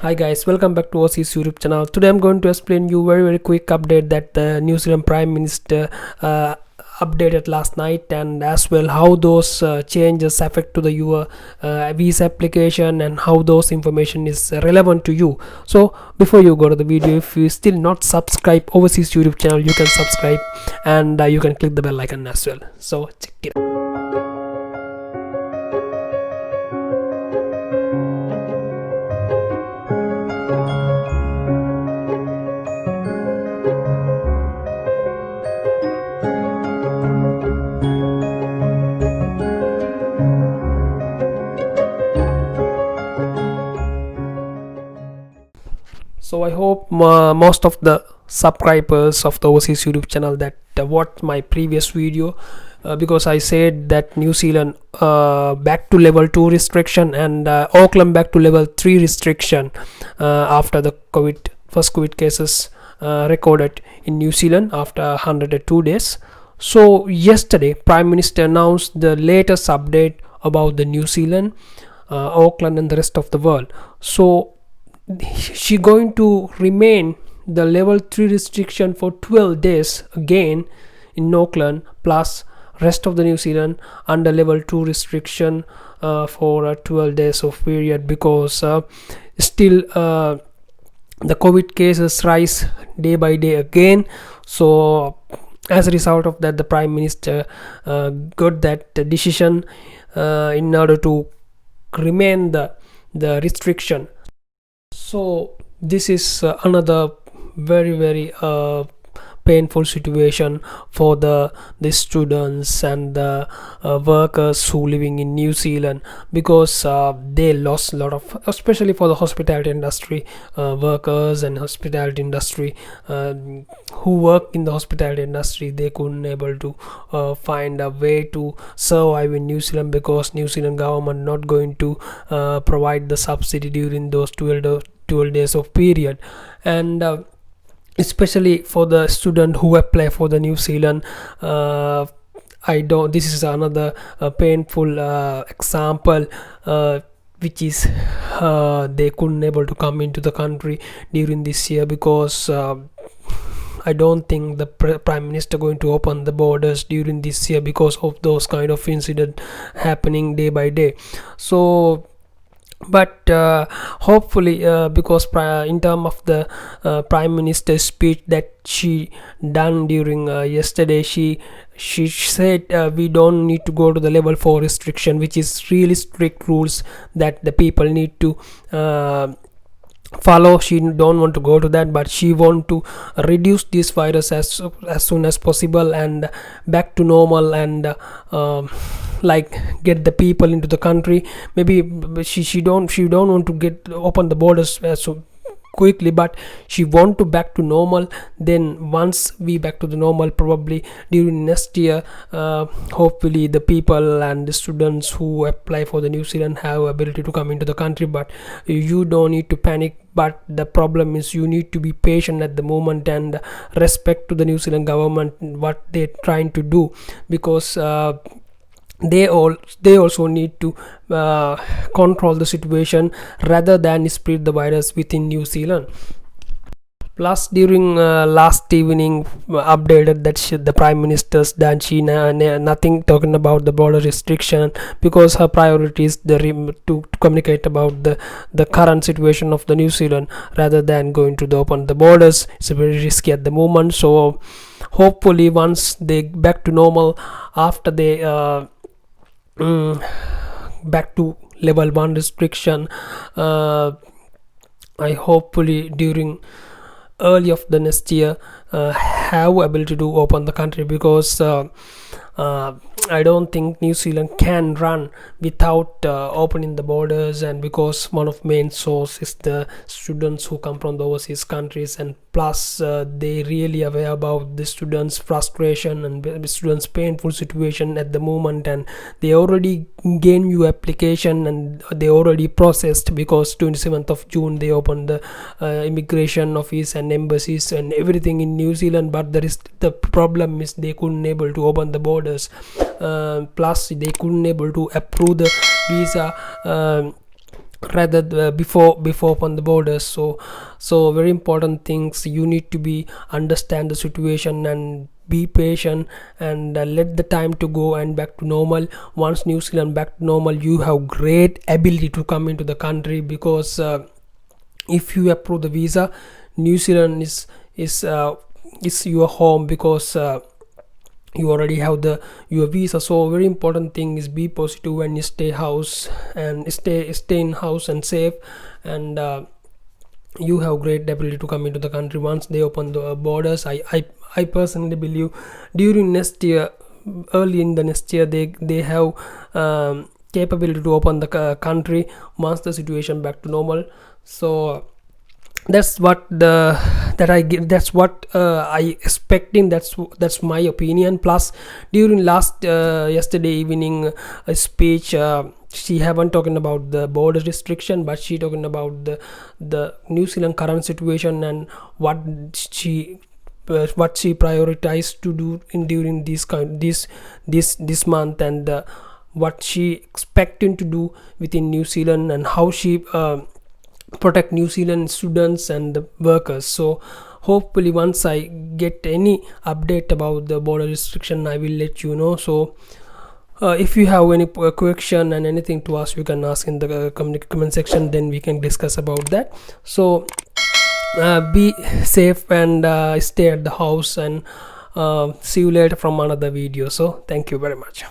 Hi guys, welcome back to OC's YouTube channel. Today I'm going to explain you very quick update that the New Zealand Prime Minister updated last night, and as well how those changes affect to the your visa application and how those information is relevant to you. So before you go to the video, if you still not subscribe Overseas YouTube channel, you can subscribe, and you can click the bell icon as well. So check it out. So I hope most of the subscribers of the Overseas YouTube channel that watched my previous video, because I said that New Zealand back to level 2 restriction and Auckland back to level 3 restriction after the first COVID cases recorded in New Zealand after 102 days. So yesterday Prime Minister announced the latest update about the New Zealand, Auckland and the rest of the world. So she going to remain the level 3 restriction for 12 days again in Auckland, plus rest of the New Zealand under level 2 restriction for 12 days of period, because still the COVID cases rise day by day again. So as a result of that, the Prime Minister got that decision in order to remain the restriction. So this is another very painful situation for the students and the workers who living in New Zealand, because they lost a lot of, especially for the hospitality industry workers and hospitality industry who work in the hospitality industry. They couldn't able to find a way to survive in New Zealand, because New Zealand government not going to provide the subsidy during those 12 days of period. And especially for the student who apply for the New Zealand, this is another painful example, which is they couldn't able to come into the country during this year, because I don't think the Prime Minister going to open the borders during this year because of those kind of incident happening day by day. So but hopefully, because in terms of the Prime Minister's speech that she done during yesterday, she said we don't need to go to the level 4 restriction, which is really strict rules that the people need to follow. She don't want to go to that, but she want to reduce this virus as soon as possible and back to normal, and like get the people into the country. Maybe she don't want to get open the borders so quickly, but she want to back to normal. Then once we back to the normal, probably during next year, hopefully the people and the students who apply for the New Zealand have ability to come into the country. But you don't need to panic, but the problem is you need to be patient at the moment and respect to the New Zealand government what they're trying to do, because they also need to control the situation rather than spread the virus within New Zealand. Plus, during last evening updated that the Prime Minister's done, she nothing talking about the border restriction, because her priority is to communicate about the current situation of the New Zealand rather than going to open the borders. It's very risky at the moment. So hopefully once they back to normal, after they back to level 1 restriction, I hopefully during early of the next year have ability to open the country, because I don't think New Zealand can run without opening the borders, and because one of main source is the students who come from the overseas countries, and plus they really aware about the students frustration and the students painful situation at the moment, and they already gain new application and they already processed, because 27th of June they opened the immigration office and embassies and everything in New Zealand. But the problem is they couldn't able to open the borders, plus they couldn't able to approve the visa rather before open the borders. So very important things, you need to be understand the situation and be patient, and let the time to go and back to normal. Once New Zealand back to normal, you have great ability to come into the country, because if you approve the visa, New Zealand is your home, because you already have your visa. So very important thing is be positive and stay house and stay in house and safe, and you have great ability to come into the country once they open the borders. I personally believe during next year, early in the next year, they have capability to open the country once the situation back to normal. So that's what that's what I expecting. That's my opinion. Plus, during last yesterday evening speech, she haven't talking about the border restriction, but she talking about the New Zealand current situation, and what she prioritized to do in during this month, and what she expecting to do within New Zealand, and how she protect New Zealand students and the workers. So hopefully once I get any update about the border restriction, I will let you know. So if you have any question and anything to ask, you can ask in the comment section, then we can discuss about that. So be safe and stay at the house, and see you later from another video. So thank you very much.